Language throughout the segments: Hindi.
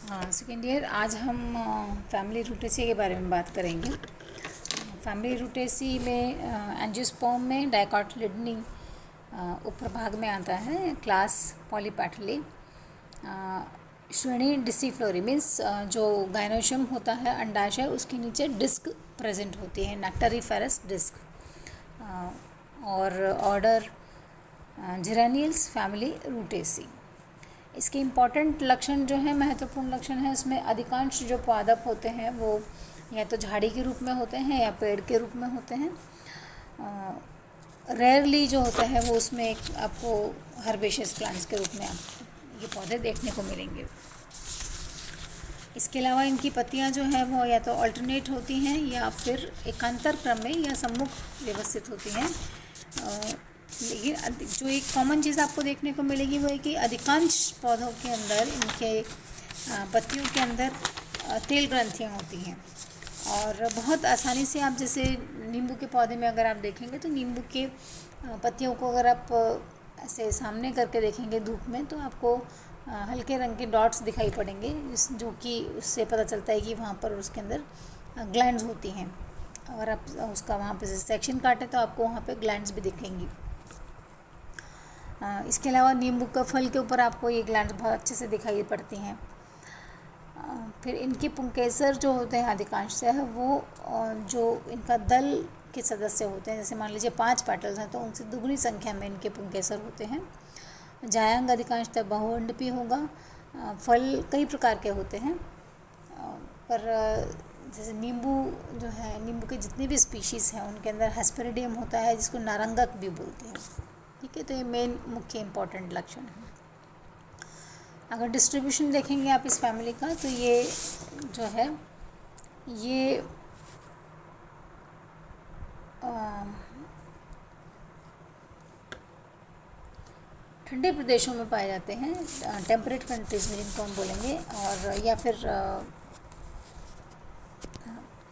सेकेंड ईयर आज हम फैमिली रूटेसी के बारे में बात करेंगे। फैमिली रूटेसी में एंजियोस्पर्म में डाइकोटिलिडनी उपप्रभाग में आता है। क्लास पॉलीपेटली। श्रेणी डिसिफ्लोरी मीन्स जो गायनोशियम होता है अंडाशय, उसके नीचे डिस्क प्रेजेंट होती है, नेक्टरीफेरस डिस्क। और ऑर्डर जेरेनियल्स, फैमिली रूटेसी। इसके इम्पॉर्टेंट लक्षण जो है, महत्वपूर्ण लक्षण है, उसमें अधिकांश जो पादप होते हैं वो या तो झाड़ी के रूप में होते हैं या पेड़ के रूप में होते हैं। रेयरली जो होता है वो उसमें एक आपको हर्बेशियस प्लांट्स के रूप में आप ये पौधे देखने को मिलेंगे। इसके अलावा इनकी पत्तियां जो है वो या तो अल्टरनेट होती हैं या फिर एकांतर क्रम में या सम्मुख व्यवस्थित होती हैं। लेकिन जो एक कॉमन चीज़ आपको देखने को मिलेगी वो है कि अधिकांश पौधों के अंदर, इनके पत्तियों के अंदर तेल ग्रंथियाँ होती हैं। और बहुत आसानी से आप, जैसे नींबू के पौधे में अगर आप देखेंगे तो नींबू के पत्तियों को अगर आप ऐसे सामने करके देखेंगे धूप में तो आपको हल्के रंग के डॉट्स दिखाई पड़ेंगे, जो कि उससे पता चलता है कि वहाँ पर उसके अंदर ग्लैंड्स होती हैं। अगर आप उसका वहाँ पे सेक्शन काटें तो आपको वहाँ पे ग्लैंड्स भी दिखेंगी। इसके अलावा नींबू का फल के ऊपर आपको ये ग्लैंड्स बहुत अच्छे से दिखाई पड़ती हैं। फिर इनके पुंकेसर जो होते हैं अधिकांश से है वो जो इनका दल के सदस्य होते हैं, जैसे मान लीजिए 5 पेटल्स हैं तो उनसे दुगनी संख्या में इनके पुंकेसर होते हैं। जायांग अधिकांशतः बहुअंडपी होगा। फल कई प्रकार के होते हैं, पर जैसे नींबू जो है, नींबू के जितने भी स्पीशीज़ हैं उनके अंदर हेस्पेरिडियम होता है, जिसको नारंगक भी बोलते हैं। ठीक है, तो ये मेन मुख्य इम्पॉर्टेंट लक्षण है। अगर डिस्ट्रीब्यूशन देखेंगे आप इस फैमिली का तो ये जो है ये ठंडे प्रदेशों में पाए जाते हैं, टेम्परेट कंट्रीज़ में जिनको हम बोलेंगे, और या फिर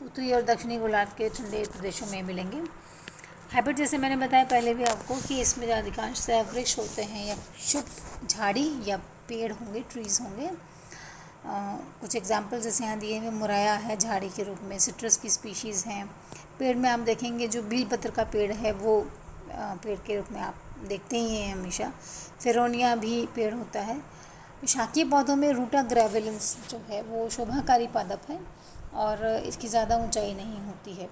उत्तरी और दक्षिणी गोलार्ध के ठंडे प्रदेशों में मिलेंगे। हैबिट जैसे मैंने बताया पहले भी आपको कि इसमें जो अधिकांश वृक्ष होते हैं या शुद्ध झाड़ी या पेड़ होंगे, ट्रीज़ होंगे। कुछ एग्जांपल जैसे यहाँ दिए हुए मुराया है झाड़ी के रूप में, सिट्रस की स्पीशीज़ हैं। पेड़ में आप देखेंगे जो बीलपत्र का पेड़ है वो पेड़ के रूप में आप देखते ही हैं हमेशा। फेरोनिया भी पेड़ होता है। शाकीय पौधों में रूटा ग्रेविलेंस जो है वो शोभाकारी पादप है और इसकी ज़्यादा ऊंचाई नहीं होती है।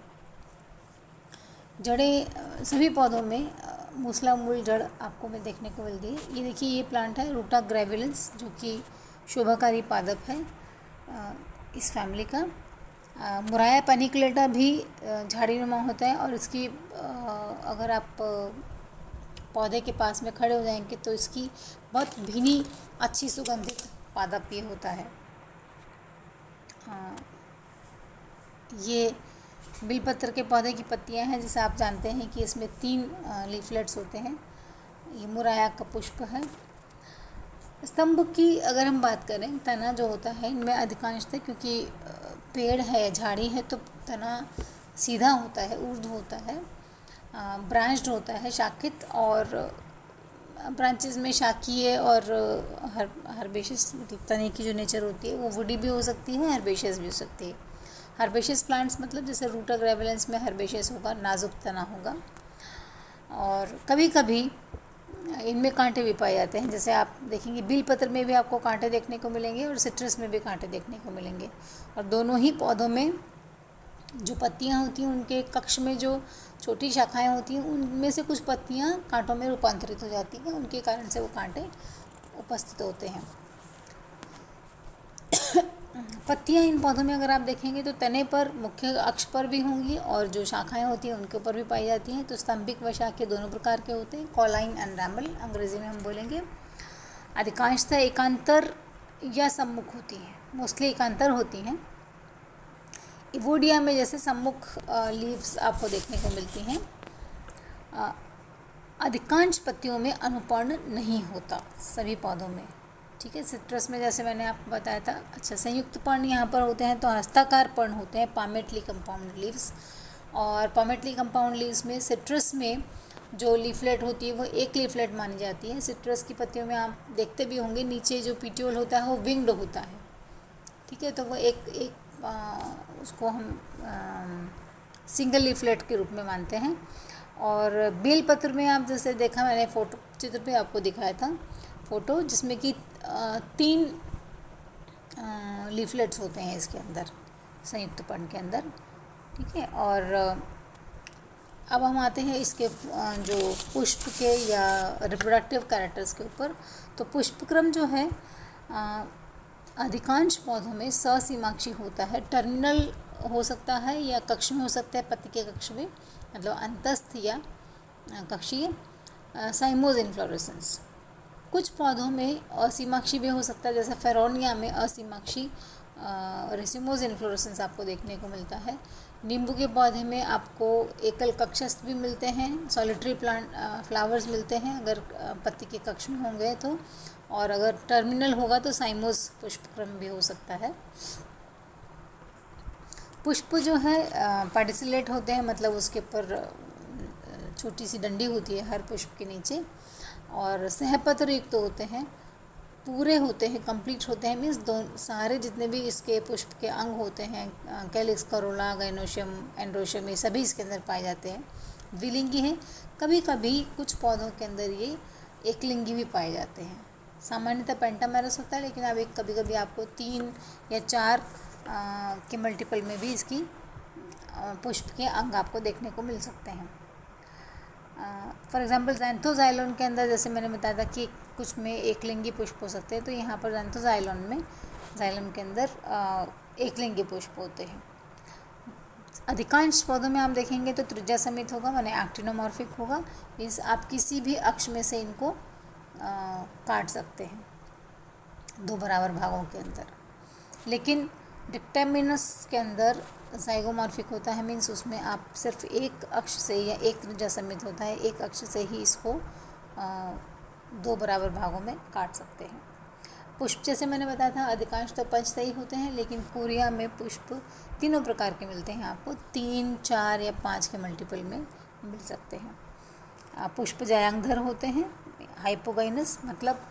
जड़ें सभी पौधों में मूसला मूल जड़ आपको में देखने को मिलती है। ये देखिए, ये प्लांट है रूटा ग्रेविलेंस, जो कि शोभाकारी पादप है इस फैमिली का। मुराया पैनिकुलेटा भी झाड़ीनुमा होता है और इसकी अगर आप पौधे के पास में खड़े हो जाएंगे तो इसकी बहुत भीनी अच्छी सुगंधित पादप ये होता है। ये बिलपत्र के पौधे की पत्तियां हैं, जिसे आप जानते हैं कि इसमें 3 लीफलेट्स होते हैं। ये मुराया का पुष्प है। स्तंभ की अगर हम बात करें, तना जो होता है इनमें अधिकांशतः, क्योंकि पेड़ है, झाड़ी है, तो तना सीधा होता है, ऊर्ध्व होता है, ब्रांच्ड होता है, शाखित। और ब्रांचेस में शाखीय और हर्बेशियस तने की जो नेचर होती है वो वुडी भी हो सकती है, हर्बेशियस भी हो सकती है। हर्बेशियस प्लांट्स मतलब जैसे रूटा ग्रेविलेंस में हर्बेशियस होगा, नाजुक तना होगा। और कभी कभी इनमें कांटे भी पाए जाते हैं, जैसे आप देखेंगे बीलपत्र में भी आपको कांटे देखने को मिलेंगे और सिट्रस में भी कांटे देखने को मिलेंगे। और दोनों ही पौधों में जो पत्तियां होती हैं उनके कक्ष में जो छोटी शाखाएं होती हैं उनमें से कुछ पत्तियां कांटों में रूपांतरित हो जाती हैं, उनके कारण से वो कांटे उपस्थित होते हैं। पत्तियां इन पौधों में अगर आप देखेंगे तो तने पर, मुख्य अक्ष पर भी होंगी और जो शाखाएं होती हैं उनके ऊपर भी पाई जाती हैं। तो स्तंभिक व शाखीय दोनों प्रकार के होते हैं। कॉलाइन एंड रैमल अंग्रेजी में हम बोलेंगे। अधिकांशतः एकांतर या सम्मुख होती हैं, मोस्टली एकांतर होती हैं। इवोडिया में जैसे सम्मुख लीव्स आपको देखने को मिलती हैं। अधिकांश पत्तियों में अनुपर्ण नहीं होता सभी पौधों में। ठीक है, सिट्रस में जैसे मैंने आपको बताया था। अच्छा, संयुक्त पर्ण यहाँ पर होते हैं तो हस्ताकार पर्ण होते हैं, पामेटली कंपाउंड लीव्स। और पामेटली कंपाउंड लीव्स में सिट्रस में जो लीफलेट होती है वो एक लीफलेट मानी जाती है। सिट्रस की पत्तियों में आप देखते भी होंगे नीचे जो पीटियोल होता है वो विंग्ड होता है, ठीक है, तो वो एक एक उसको हम सिंगल लीफलेट के रूप में मानते हैं। और बेलपत्र में आप जैसे देखा, मैंने फ़ोटो चित्र पे आपको दिखाया था फ़ोटो, जिसमें कि 3 लीफलेट्स होते हैं इसके अंदर, संयुक्त पर्ण के अंदर। ठीक है, और अब हम आते हैं इसके जो पुष्प के या रिप्रोडक्टिव कैरेक्टर्स के ऊपर। तो पुष्पक्रम जो है अधिकांश पौधों में ससीमाक्षी होता है। टर्मिनल हो सकता है या कक्ष में हो सकता है, पत्ती के कक्ष में, मतलब अंतस्थ या कक्षीय। Cymose inflorescence. कुछ पौधों में असीमाक्षी भी हो सकता है, जैसे फेरोनिया में असीमाक्षी रेसिमोज इन्फ्लोरेसेंस आपको देखने को मिलता है। नींबू के पौधे में आपको एकल कक्षस्थ भी मिलते हैं, सॉलिटरी प्लांट फ्लावर्स मिलते हैं अगर पत्ती के कक्ष में होंगे तो, और अगर टर्मिनल होगा तो साइमोज पुष्पक्रम भी हो सकता है। पुष्प जो है पेडिसिलेट होते हैं, मतलब उसके ऊपर छोटी सी डंडी होती है हर पुष्प के नीचे, और सहपत्र युक्त तो होते हैं, पूरे होते हैं, कंप्लीट होते हैं। मीन्स सारे जितने भी इसके पुष्प के अंग होते हैं, कैलिक्स, करोला, गाइनोशियम, एंड्रोशियम, ये सभी इसके अंदर पाए जाते हैं। द्विलिंगी हैं। कभी कभी कुछ पौधों के अंदर ये एकलिंगी भी पाए जाते हैं। सामान्यतः पेंटामेरस होता है, लेकिन अब एक कभी कभी आपको 3 या 4 के मल्टीपल में भी इसकी पुष्प के अंग आपको देखने को मिल सकते हैं। फॉर एग्जांपल ज़ैंथोज़ाइलोन के अंदर, जैसे मैंने बताया था कि कुछ में एकलिंगी पुष्प हो सकते हैं, तो यहाँ पर ज़ैंथोज़ाइलोन में, जाइलम के अंदर एकलिंगी पुष्प होते हैं। अधिकांश पौधों में आप देखेंगे तो त्रिज्या समेत होगा, माने एक्टिनोमॉर्फिक होगा। मीन्स आप किसी भी अक्ष में से इनको काट सकते हैं 2 बराबर भागों के अंदर। लेकिन डिक्टेमिनस के अंदर ज़ाइगोमॉर्फिक होता है, मीन्स उसमें आप सिर्फ एक अक्ष से, या एक त्रिज्या समेत होता है, एक अक्ष से ही इसको 2 बराबर भागों में काट सकते हैं। पुष्प जैसे मैंने बताया था अधिकांश तो पंचतई होते हैं, लेकिन कोरिया में पुष्प तीनों प्रकार के मिलते हैं आपको, 3, 4 या 5 के मल्टीपल में मिल सकते हैं। पुष्प जायांगधर होते हैं, हाइपोगाइनस, मतलब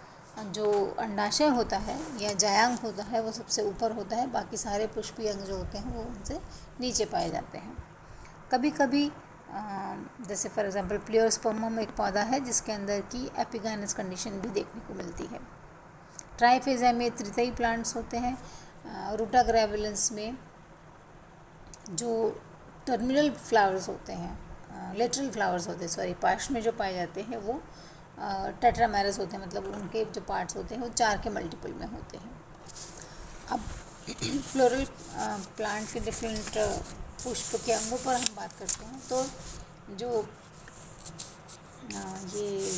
जो अंडाशय होता है या जायांग होता है वो सबसे ऊपर होता है, बाकी सारे पुष्पीय अंग जो होते हैं वो उनसे नीचे पाए जाते हैं। कभी कभी जैसे फॉर एग्जांपल प्लियोस्पर्मम एक पौधा है जिसके अंदर की एपिगाइनस कंडीशन भी देखने को मिलती है। ट्राइफेजा में त्रितई प्लांट्स होते हैं। रूटा ग्रेविलेंस में जो टर्मिनल फ्लावर्स होते हैं, लेटरल फ्लावर्स होते हैं, सॉरी, पार्श्व में जो पाए जाते हैं वो टेट्रामेरस होते हैं, मतलब उनके जो पार्ट्स होते हैं वो 4 के मल्टीपल में होते हैं। अब फ्लोरल प्लांट के डिफरेंट पुष्प के अंगों पर हम बात करते हैं, तो जो ये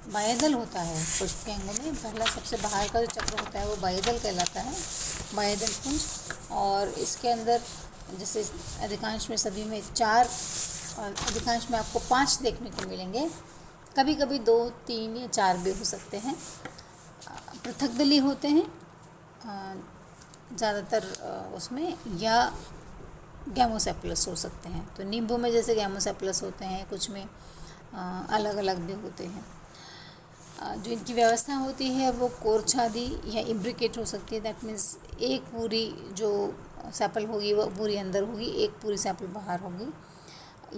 बाह्यदल होता है पुष्प के अंगों में, पहला सबसे बाहर का जो चक्र होता है वो बाह्यदल कहलाता है, बाह्यदल पुंज। और इसके अंदर जैसे अधिकांश में, सभी में 4 और अधिकांश में आपको 5 देखने को मिलेंगे, कभी कभी 2, 3 या 4 भी हो सकते हैं। पृथकदली होते हैं ज़्यादातर उसमें, या गैमोसेप्लस हो सकते हैं। तो नींबू में जैसे गैमोसेप्लस होते हैं, कुछ में अलग अलग भी होते हैं। जो इनकी व्यवस्था होती है वो कोरछादी या इम्ब्रिकेट हो सकती है। दैट मीन्स एक पूरी जो सैपल होगी वो पूरी अंदर होगी, एक पूरी सैपल बाहर होगी।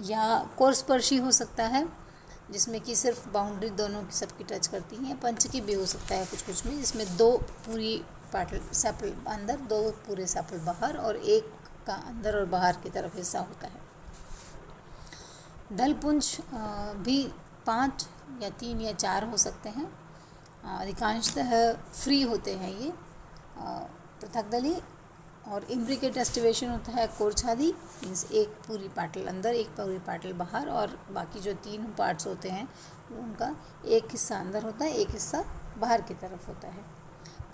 या कोरस्पर्शी हो सकता है जिसमें कि सिर्फ बाउंड्री दोनों की सबकी टच करती हैं। पंचकी भी हो सकता है कुछ कुछ में, जिसमें 2 पूरी पैटल सैपल अंदर, 2 पूरे सैपल बाहर, और एक का अंदर और बाहर की तरफ हिस्सा होता है। दलपुंज भी 5 या 3 या 4 हो सकते हैं। अधिकांशतः फ्री होते हैं ये पृथकदली। और इम्ब्रिकेट एस्टिवेशन होता है कोरछादी, मीन्स एक पूरी पैटल अंदर, एक पूरी पैटल बाहर, और बाकी जो 3 पार्ट्स होते हैं उनका एक हिस्सा अंदर होता है, एक हिस्सा बाहर की तरफ होता है।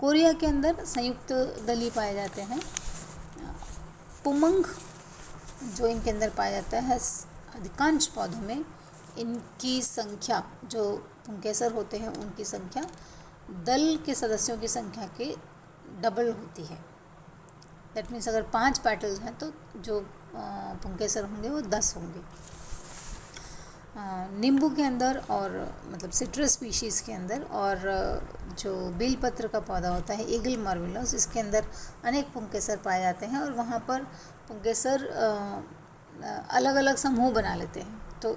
कोरिया के अंदर संयुक्त दली पाए जाते हैं। पुमंग जो इनके अंदर पाया जाता है, अधिकांश पौधों में इनकी संख्या, जो पुंकेसर होते हैं उनकी संख्या दल के सदस्यों की संख्या के डबल होती है। दैट मीन्स अगर 5 पेटल्स हैं तो जो पुंकेसर होंगे वो 10 होंगे। नींबू के अंदर और मतलब सिट्रस स्पीशीज़ के अंदर, और जो बेलपत्र का पौधा होता है ईगल मार्वेलस, इसके अंदर अनेक पुंकेसर पाए जाते हैं, और वहाँ पर पुंकेसर अलग अलग समूह बना लेते हैं। तो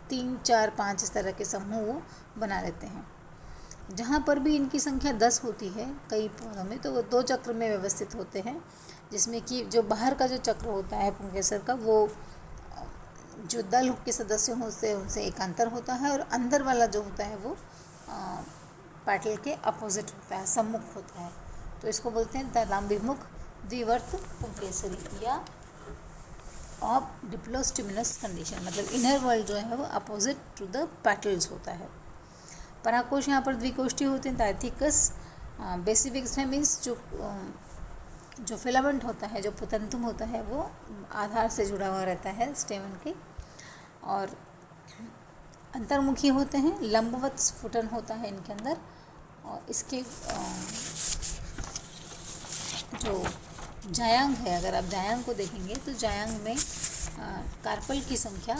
3, 4, 5 इस तरह के समूह वो बना लेते हैं। जहाँ पर भी इनकी संख्या 10 होती है कई पौधों में, तो वो 2 चक्र में व्यवस्थित होते हैं, जिसमें कि जो बाहर का जो चक्र होता है पुंकेसर का, वो जो दल के सदस्य होते हैं उनसे एकांतर होता है, और अंदर वाला जो होता है वो पैटल के अपोजिट होता है, सम्मुख होता है। तो इसको बोलते हैं दलाम्बिमुख द्विवर्त पुंकेसरी या ऑफ डिप्लोस्टिमुलस कंडीशन, मतलब इनर वर्ल्ड जो है वो अपोजिट टू द पैटल्स होता है। परागकोश यहाँ पर द्विकोष्ठी होते हैं, डायथिकस बेसिफिक्स है, मीन्स जो फिलामेंट होता है, जो पुतंतुम होता है, वो आधार से जुड़ा हुआ रहता है स्टेमन के, और अंतर्मुखी होते हैं, लंबवत स्फुटन होता है इनके अंदर, और इसके जो जायांग है, अगर आप जायांग को देखेंगे तो जायांग में कार्पल की संख्या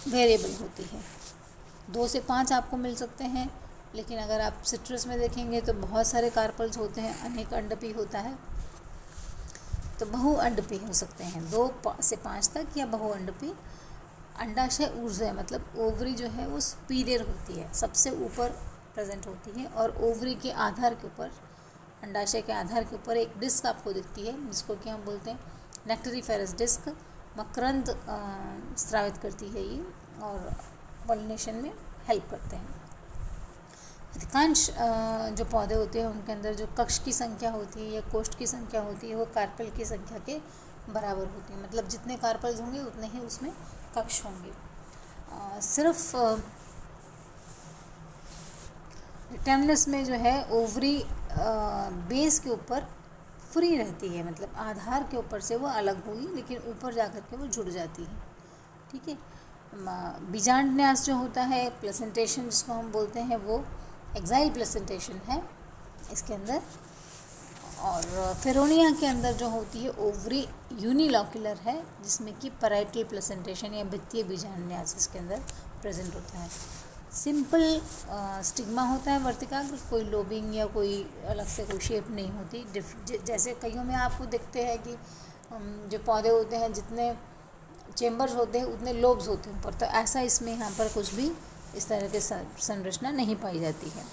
वेरिएबल होती है, 2 से 5 आपको मिल सकते हैं, लेकिन अगर आप सिट्रस में देखेंगे तो बहुत सारे कार्पल्स होते हैं, अनेक अंडपी होता है, तो बहुअंडपी हो सकते हैं 2 से 5 तक, या बहुअंडपी। अंडाशय ऊर्जा मतलब ओवरी जो है वो सुपीरियर होती है, सबसे ऊपर प्रेजेंट होती है, और ओवरी के आधार के ऊपर, अंडाशय के आधार के ऊपर एक डिस्क आपको दिखती है, जिसको कि हम बोलते हैं नेक्टरीफेरस डिस्क। मकरंद स्रावित करती है ये, और पॉलिनेशन में हेल्प करते हैं। अधिकांश जो पौधे होते हैं उनके अंदर जो कक्ष की संख्या होती है या कोष्ठ की संख्या होती है वो कार्पल की संख्या के बराबर होती है, मतलब जितने कार्पल्स होंगे उतने ही उसमें कक्ष होंगे। सिर्फ रिटेमनस में जो है ओवरी बेस के ऊपर फ्री रहती है, मतलब आधार के ऊपर से वो अलग होगी, लेकिन ऊपर जाकर के वो जुड़ जाती है। ठीक है, बीजांडन्यास जो होता है, प्लेसेंटेशन जिसको हम बोलते हैं, वो एक्साइल प्लेसेंटेशन है इसके अंदर। और फेरोनिया के अंदर जो होती है ओवरी यूनिलॉक्युलर है, जिसमें कि पैराइटल प्लेसेंटेशन या भित्तीय बीजांडन्यास इसके अंदर प्रेजेंट होता है। सिंपल स्टिग्मा होता है वर्तिकाग्र, कोई लोबिंग या कोई अलग से कोई शेप नहीं होती। जैसे कईयों में आपको दिखते हैं कि जो पौधे होते हैं जितने चेम्बर्स होते हैं उतने लोब्स होते हैं ऊपर, तो ऐसा इसमें यहाँ पर कुछ भी इस तरह की संरचना नहीं पाई जाती है।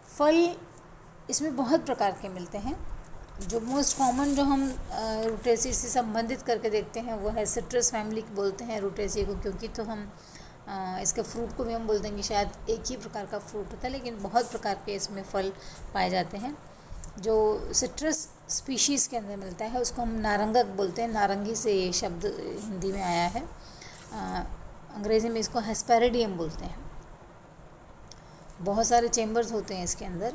फल इसमें बहुत प्रकार के मिलते हैं। जो मोस्ट कॉमन जो हम रूटेसी से संबंधित करके देखते हैं वो है सिट्रस फैमिली बोलते हैं रूटेसी को, क्योंकि तो हम इसके फ्रूट को भी हम बोलते हैं कि शायद एक ही प्रकार का फ्रूट होता है, लेकिन बहुत प्रकार के इसमें फल पाए जाते हैं। जो सिट्रस स्पीशीज़ के अंदर मिलता है उसको हम नारंगक बोलते हैं, नारंगी से ये शब्द हिंदी में आया है। अंग्रेज़ी में इसको हेस्पेरिडियम बोलते हैं। बहुत सारे चेम्बर्स होते हैं इसके अंदर,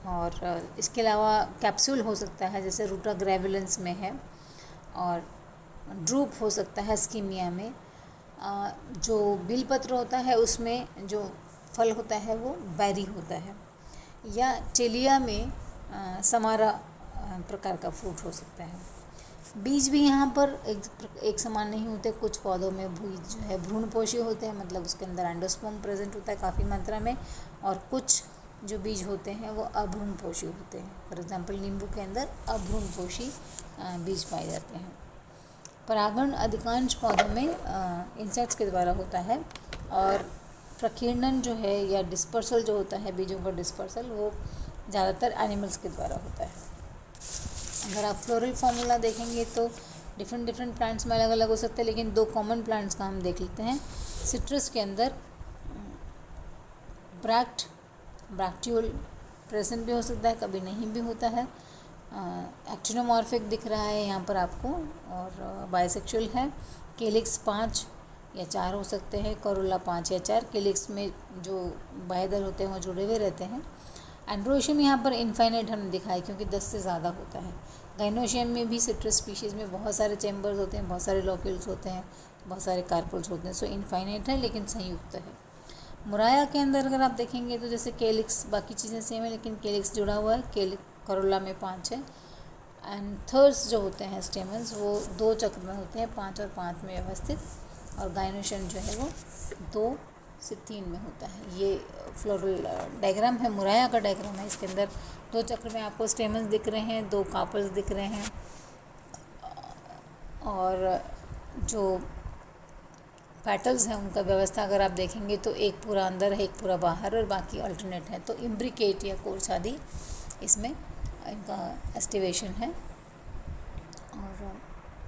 और इसके अलावा कैप्सूल हो सकता है जैसे रूटा ग्रेविलेंस में है, और ड्रूप हो सकता है स्कीमिया में। जो बिलपत्र होता है उसमें जो फल होता है वो बैरी होता है, या टेलिया में समारा प्रकार का फ्रूट हो सकता है। बीज भी यहाँ पर एक समान नहीं होते, कुछ पौधों में बीज जो है भ्रूणपोषी होते हैं, मतलब उसके अंदर एंडोस्पर्म प्रेजेंट होता है काफ़ी मात्रा में, और कुछ जो बीज होते हैं वो अभ्रूणपोषी होते हैं। फॉर एग्जांपल नींबू के अंदर अभ्रूणपोषी बीज पाए जाते हैं। परागण अधिकांश पौधों में इंसेक्ट्स के द्वारा होता है, और प्रकीर्णन जो है या डिस्पर्सल जो होता है बीजों का डिस्पर्सल, वो ज़्यादातर एनिमल्स के द्वारा होता है। अगर आप फ्लोरल फार्मूला देखेंगे तो डिफरेंट प्लांट्स में अलग अलग हो सकते हैं, लेकिन 2 कॉमन प्लांट्स का हम देख लेते हैं। सिट्रस के अंदर ब्रैक्टियोल प्रेजेंट भी हो सकता है, कभी नहीं भी होता है। एक्टिनोमॉर्फिक दिख रहा है यहाँ पर आपको, और बाइसेक्सुअल है। केलिक्स 5 या 4 हो सकते हैं, कोरोला 5 या 4। केलिक्स में जो बाह्यदल होते हैं वो जुड़े हुए रहते हैं। एंड्रोशियम यहाँ पर इनफाइनाइट हमने दिखा है क्योंकि 10 से ज़्यादा होता है। गाइनोशियम में भी सिट्रस स्पीशीज़ में बहुत सारे चैम्बर्स होते हैं, बहुत सारे लॉक्यूल्स होते हैं, बहुत सारे कार्पल्स होते हैं, सो इनफाइनाइट है लेकिन संयुक्त है। मुराया के अंदर अगर आप देखेंगे तो जैसे केलिक्स, बाकी चीज़ें सेम है लेकिन केलिक्स जुड़ा हुआ है। केलिक कोरोला में 5 है। एंथर्स जो होते हैं स्टेमन्स वो 2 चक्र में होते हैं, 5 और 5 में व्यवस्थित, और गाइनोशियम जो है वो 2 से 3 में होता है। ये फ्लोरल डायग्राम है, मुराया का डायग्राम है। इसके अंदर 2 चक्र में आपको स्टेमन्स दिख रहे हैं, 2 कार्पल्स दिख रहे हैं, और जो पेटल्स हैं उनका व्यवस्था अगर आप देखेंगे तो एक पूरा अंदर है, एक पूरा बाहर, और बाकी अल्टरनेट है। तो इम्ब्रिकेट या कोर्स आदि इसमें इनका एस्टिवेशन है, और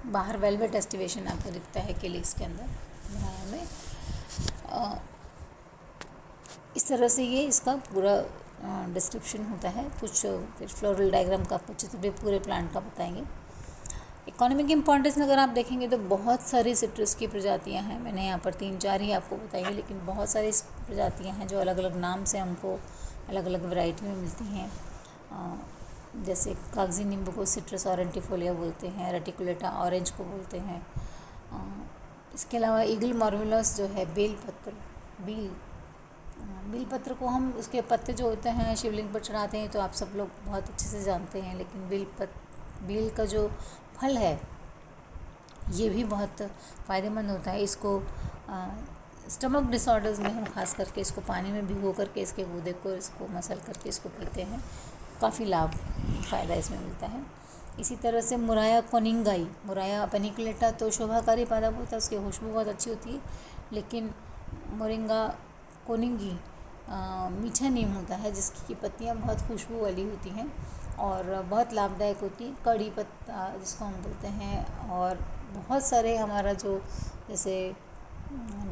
बाहर वेलवेट एस्टिवेशन आपको दिखता है कैलिक्स के अंदर मुराया में। इस तरह से ये इसका पूरा डिस्क्रिप्शन होता है। कुछ फिर फ्लोरल डायग्राम का आपको चित्र भी पूरे प्लांट का बताएंगे। इकोनॉमिक इम्पोर्टेंस अगर आप देखेंगे तो बहुत सारी सिट्रस की प्रजातियां हैं। मैंने यहाँ पर 3-4 ही आपको बताई है, लेकिन बहुत सारी प्रजातियां हैं जो अलग अलग नाम से हमको अलग अलग वैरायटी में मिलती हैं। जैसे कागजी नींबू को सिट्रस ऑरेंटिफोलिया बोलते हैं, रेटिकुलेटा ऑरेंज को बोलते हैं। इसके अलावा ईगल मार्वेलस जो है बेल पत्र को हम उसके पत्ते जो होते हैं शिवलिंग पर चढ़ाते हैं, तो आप सब लोग बहुत अच्छे से जानते हैं। लेकिन बेल का जो फल है ये भी बहुत फ़ायदेमंद होता है। इसको स्टमक डिसऑर्डर्स में हम खास करके इसको पानी में भिगो करके इसके गूदे को इसको मसल करके इसको पीते हैं, काफ़ी फ़ायदा इसमें मिलता है। इसी तरह से मुराया कोनिंगाई, मुराया पेनिकुलेटा तो शोभाकारी पैदा होता है, उसकी खुशबू बहुत अच्छी होती है। लेकिन मोरिंगा कोनिंगी मीठा नीम होता है, जिसकी पत्तियां बहुत खुशबू वाली होती हैं और बहुत लाभदायक होती हैं। कड़ी पत्ता जिसको हम बोलते हैं, और बहुत सारे हमारा जो जैसे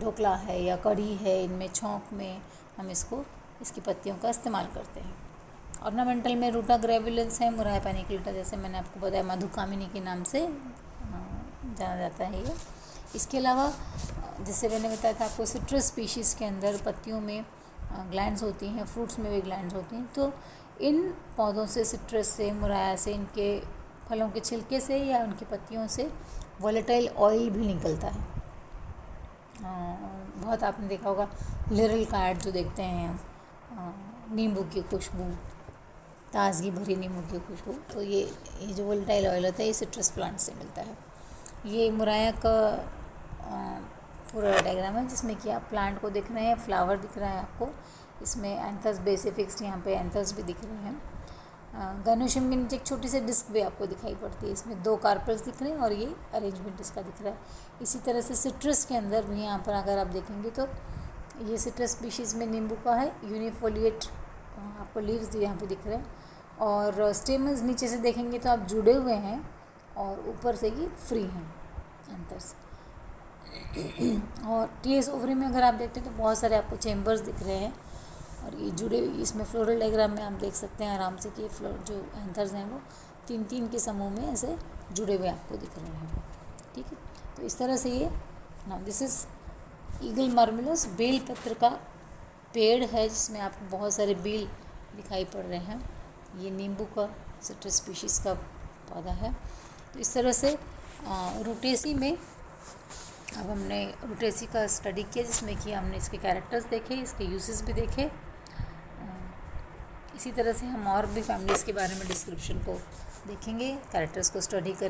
ढोकला है या कढ़ी है, इनमें छौंक में हम इसकी पत्तियों का इस्तेमाल करते हैं। ऑर्नामेंटल में रूटा ग्रेविलेंस है, मुराया पेनिकुलेटा जैसे मैंने आपको बताया मधुकामिनी के नाम से जाना जाता है ये। इसके अलावा जैसे मैंने बताया था आपको, सिट्रस स्पीशीज़ के अंदर पत्तियों में ग्लैंड्स होती हैं, फ्रूट्स में भी ग्लैंड्स होती हैं। तो इन पौधों से, सिट्रस से, मुराया से, इनके फलों के छिलके से या उनकी पत्तियों से वोलेटाइल ऑयल भी निकलता है। बहुत आपने देखा होगा लिरिल कार्ड जो देखते हैं, नींबू की खुशबू, ताजगी भरी नींबू की खुशबू, तो ये जो वोलेटाइल ऑयल होता है ये सिट्रस प्लांट से मिलता है। ये मुराया का पूरा डायग्राम है जिसमें कि आप प्लांट को दिख रहे हैं, फ्लावर दिख रहा है आपको, इसमें एंथस बेसिफिक्स, यहाँ पे एंथस भी दिख रहे हैं। गाइनोशियम के नीचे एक छोटी सी डिस्क भी आपको दिखाई पड़ती है, इसमें 2 कार्पल्स दिख रहे हैं और ये अरेंजमेंट इसका दिख रहा है। इसी तरह से सिट्रस के अंदर भी यहाँ पर अगर आप देखेंगे तो ये सिट्रस स्पीशीज़ में नींबू का है, यूनिफोलिएट आपको लीव्स यहाँ पे दिख रहे हैं, और स्टेमन्स नीचे से देखेंगे तो आप जुड़े हुए हैं और ऊपर से ये फ्री हैं एंथर्स। और टीएस ओवरी में अगर आप देखते हैं तो बहुत सारे आपको चेम्बर्स दिख रहे हैं, और ये जुड़े, इसमें फ्लोरल डायग्राम में आप देख सकते हैं आराम से कि जो एंथर्स हैं वो 3-3 के समूह में ऐसे जुड़े हुए आपको दिख रहे हैं। ठीक है, तो इस तरह से ये दिस इज़ ईगल मार्वेलस, बेल पत्र का पेड़ है जिसमें आपको बहुत सारे बेल दिखाई पड़ रहे हैं। ये नींबू का सिट्रस स्पीशीज़ का पौधा है। तो इस तरह से रूटेसी में अब हमने रूटेसी का स्टडी किया, जिसमें कि हमने इसके कैरेक्टर्स देखे, इसके यूसेस भी देखे। इसी तरह से हम और भी फैमिलीज़ के बारे में डिस्क्रिप्शन को देखेंगे, कैरेक्टर्स को स्टडी करें।